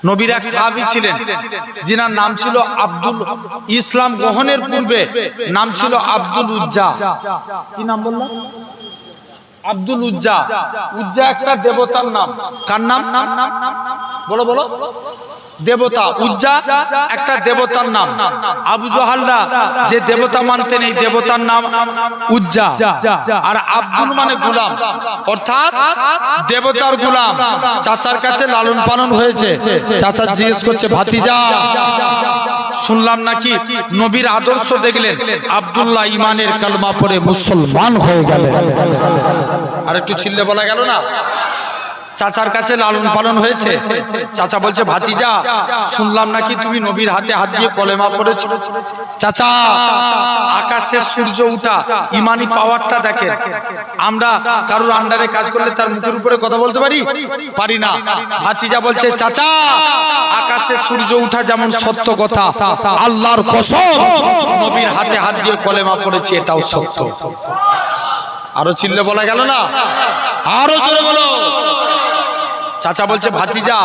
নবীর এক সাহাবী ছিলেন যিনার নাম ছিল আব্দুল, ইসলাম গ্রহণের পূর্বে নাম ছিল আব্দুল উজ্জা। কি নাম বললাম? আব্দুল উজ্জা। উজ্জা একটা দেবতার নাম। কার নাম? বলো বলো। দেবতা। উজ্জা একটা দেবতার নাম। আবু জাহালরা যে দেবতা মানতেন এই দেবতার নাম উজ্জা। আর আব্দুল মানে গোলাম, অর্থাৎ দেবতার গোলাম। চাচার কাছে লালন পালন হয়েছে। চাচা জিজ্ঞেস করছে, ভাতিজা শুনলাম নাকি নবীর আদর্শ দেখলেন, আব্দুল্লাহ ইমানের কালমা পড়ে মুসলমান হয়ে গেলেন। আর একটু চিল্লে বলা গেল না? চাচার কাছে লালন পালন হয়েছে। চাচা বলছে, ভাতিজা শুনলাম নাকি তুমি নবীর হাতে হাত দিয়ে কলেমা পড়েছো। চাচা, আকাশে সূর্য উঠা ইমানি পাওয়ারটা দেখেন। আমরা কারোর আন্ডারে কাজ করলে তার মুখের উপরে কথা বলতে পারি না। ভাতিজা বলছে, চাচা আকাশে সূর্য উঠা যেমন সত্য কথা, আল্লাহর কসম নবীর হাতে হাত দিয়ে কলেমা পড়েছি এটাও সত্য। আরো চিল্লে বলা গেল না? আরো জোরে বলো। চাচা বলছে, ভাতিজা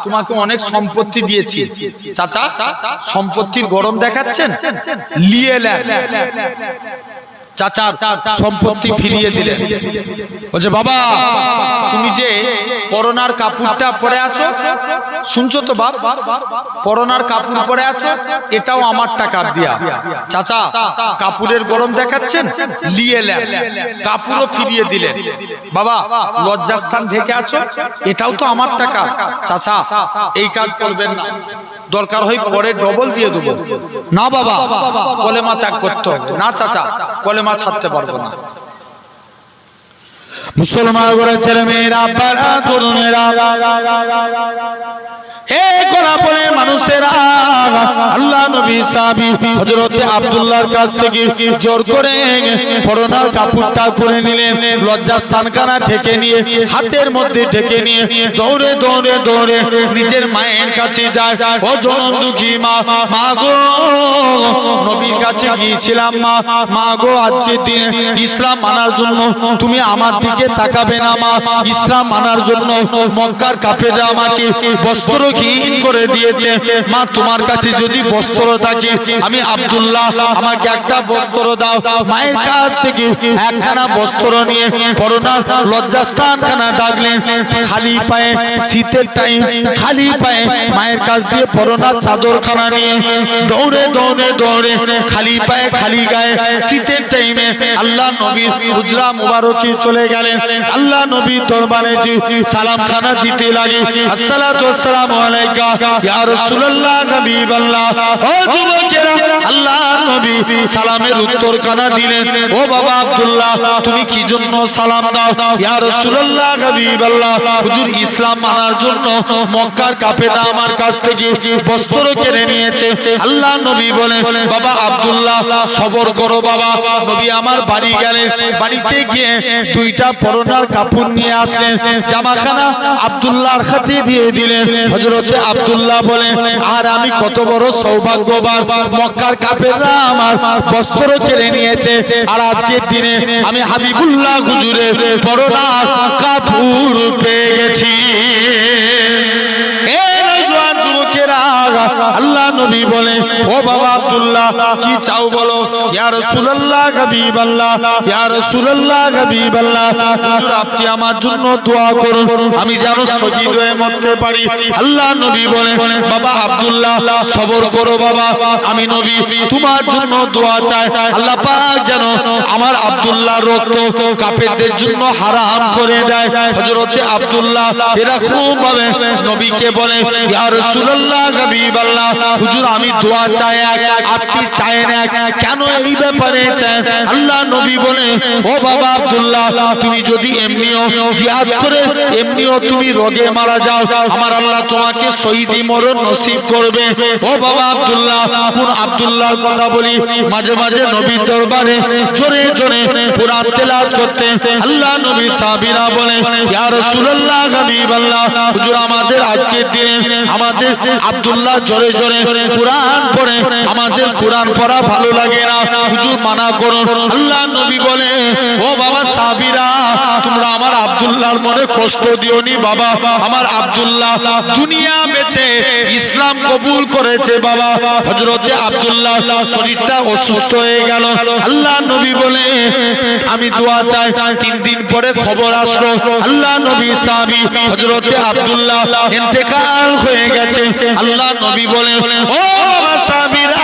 তোমাকে অনেক সম্পত্তি দিয়েছি। চাচা সম্পত্তির গরম দেখাচ্ছেন, নিয়ে নেন। চাচার সম্পত্তি ফিরিয়ে দিলেন। বলছে, বাবা তুমি যে পরনার কাপড়টা পরে আছো, শুনছো তো বাপ? পরনার কাপড় পরে আছো, এটাও আমার টাকা দিয়া। চাচা কাপড়ের গরম দেখাচ্ছেন, নিয়ে নেন। কাপড়ও ফিরিয়ে দিলেন। বাবা লজ্জাস্থান ঢেকে আছো, এটাও তো আমার টাকা। চাচা এই কাজ করবেন না, দরকার হয় পরে ডবল দিয়ে দেবো। না বাবা কলেমা ত্যাগ করতে হবে। না চাচা কলেমা ছাড়তে পারবো না। মুসলমান করে ছেলে মেয়েরা, বাড়া তরুণেরা, মানুষেরা আল্লাহ নবী সাহাবী হযরতে আব্দুল্লাহর কাছ থেকে জোর করে পরনার কাপড়টা পরে নিলেন। লজ্জাস্থানখানা ঢেকে নিয়ে, হাতের মধ্যে ঢেকে নিয়ে দৌড়ে দৌড়ে দৌড়ে নিজের মায়ের কাছে যায়। ও জনম দুঃখী মা, মা গো নবীর কাছে গিয়েছিলাম, মা গো আজকে দিনে ইসলাম মানার জন্য তুমি আমার দিকে তাকাবে না মা। ইসলাম মানার জন্য মক্কার কাফেররা আমাকে বস্ত্রহীন করে দিয়েছে মা। তোমার কাছে যদি বস্ত্র থাকে, আমি আব্দুল্লাহ আমাকে একটা বস্ত্র দাও। মায়ের কাছ থেকে একখানা বস্ত্র নিয়ে পরনার লজ্জাস্থানখানা ডাকলেন। খালি পায়ে, শীতের টাইম, খালি পায়ে মায়ের কাছ দিয়ে পরনার চাদরখানা নিয়ে দৌড়ে দৌড়ে দৌড়ে খালি পায়ে খালি গায়ে শীতের টাইমে আল্লাহ নবীর হুজরা মুবারকে চলে গেলেন। আল্লাহ নবীর দরবারে যে সালামখানা দিতে লাগে, আসসালাতু ওয়াসসালামু আলাইকা ইয়া রাসূলুল্লাহ হাবিবাল্লাহ। ও যুবকেরা, আল্লাহ নবী সালামের উত্তরখানা দিলেন। ও বাবা আব্দুল্লাহ তুমি কি জন্য সালাম দাও? ইয়া রাসূলুল্লাহ হাবিবাল্লাহ, হুজুর ইসলাম মানার জন্য মক্কার কাফেররা আমার কাছ থেকে বস্ত্র কেড়ে নিয়েছে। আল্লাহ নবী বলেন, বাবা আব্দুল্লাহ সবর করো বাবা। নবী আমার বাড়ি গেলেন, বাড়িতে গিয়ে দুইটা পরনার কাপড় নিয়ে আসলেন, জামাখানা আব্দুল্লাহর হাতে দিয়ে দিলেন। হযরতে আব্দুল্লাহ বলেন, আর আমি কত বড় সৌভাগ্যবান, মক্কার কাফেররা আমার বস্ত্র কেড়ে নিয়েছে, আর আজকের দিনে আমি হাবিবুল্লাহ হুজুরের পরনার কাপড় পেয়ে গেছি। আল্লাহ নবী বলে, ও বাবা আব্দুল্লাহ কি চাও বলো? ইয়া রাসূলুল্লাহ হাবিবাল্লাহ, ইয়া রাসূলুল্লাহ হাবিবাল্লাহ, হুজুর আপনি আমার জন্য দোয়া করুন, আমি যেন শহীদ হয়ে মরতে পারি। আল্লাহ নবী বলে, বাবা আব্দুল্লাহ সবর করো বাবা, আমি নবী তোমার জন্য দোয়া চাই, আল্লাহ পাক যেন আমার আব্দুল্লাহর রক্ত কাফেরদের জন্য হারাম করে দেয়। হযরতে আব্দুল্লাহ এরকম ভাবে নবীকে বলে, ইয়া রাসূলুল্লাহ হাবিবাল্লাহ, হুজুর আমি দোয়া চাই এক, আপনি চায়েন এক, কেন এই ব্যাপারে চান? আল্লাহ নবী বলে, ও বাবা আব্দুল্লাহ তুমি যদি এমনিও জিহাদ করে এমনিও তুমি রোগে মারা যাও, আমার আল্লাহ তোমাকে শহীদি মরণ নসিব করবে। ও বাবা আব্দুল্লাহ, কোন আব্দুল্লাহর কথা বলি? মাঝে মাঝে নবীর দরবারে জোরে জোরে কুরআন তেলাওয়াত করতে আল্লাহ নবী সাহাবীরা বলে, ইয়া রাসূলুল্লাহ হাবিবাল্লাহ, হুজুর আমাদের আজকের দিনে আমাদের আব্দুল্লাহ জোরে জোরে কুরআন পড়ে আমাদের কোরআন পড়া ভালো লাগে না, হুজুর মানা করুন। আল্লাহ নবী বলে, ও বাবা সাহাবীরা, তোমরা আমার আব্দুল্লাহর মনে কষ্ট দিওনি বাবা। আমার আব্দুল্লাহ দুনিয়া বেঁচে ইসলাম কবুল করেছে বাবা। হযরতে আব্দুল্লাহ শরীরটা অসুস্থ হয়ে গেল। আল্লাহ নবী বলে, আমি দোয়া চাই। 3 দিন পরে খবর আসলো আল্লাহ নবী সাহাবী হযরতে আব্দুল্লাহ ইন্তেকাল হয়ে গেছে। আল্লাহ নবী বলে, ও বাবা সাহাবীরা,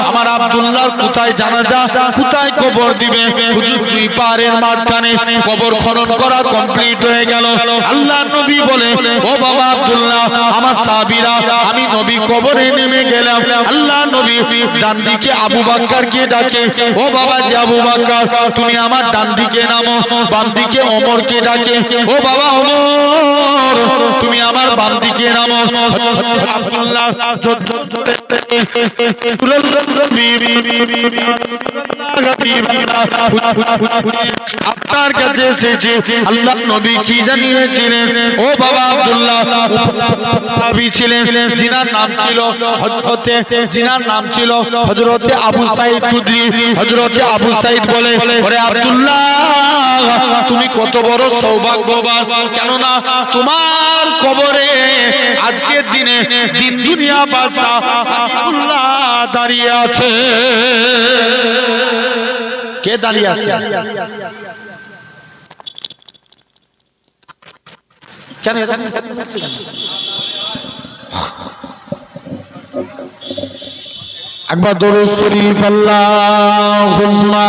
আমার আব্দুল্লাহর কোথায় জানাজা, কোথায় কবর দিবে? হুজুর 2 পাহাড়ের মাঝখানে কবর খনন করা কমপ্লিট হয়ে গেল। আল্লাহ নবী বলে, ও বাবা আব্দুল্লাহ, আমার সাহাবীরা, আমি নবী কবরে নেমে গেলাম। আল্লাহ নবী ডান দিকে আবু বকরকে ডাকে, ও বাবা যে আবু বকর, তুমি আমার ডান দিকে নামো। বাম দিকে ওমরকে ডাকে, ও বাবা ওমর, তুমি আমার বাম দিকে নামো। আব্দুল্লাহ আপনার কাছে এসেছে। আল্লাহ নবী কি জানিয়েছিলেন? ও বাবা আব্দুল্লাহ সাহাবী ছিলেন যিনার নাম ছিল হযরতে আবু সাঈদ খুদরি। হযরতে আবু সাঈদ বলে, ওরে আব্দুল্লাহ, তুমি কত বড় সৌভাগ্যবান, কেননা তোমার কবরে আজকের দিনে দিন দুনিয়া বাদশা হাবিবুল্লাহ দাঁড়িয়ে আছে। কে দাঁড়িয়ে আছে? কেন একবার দরুদ শরীফ আল্লাহুম্মা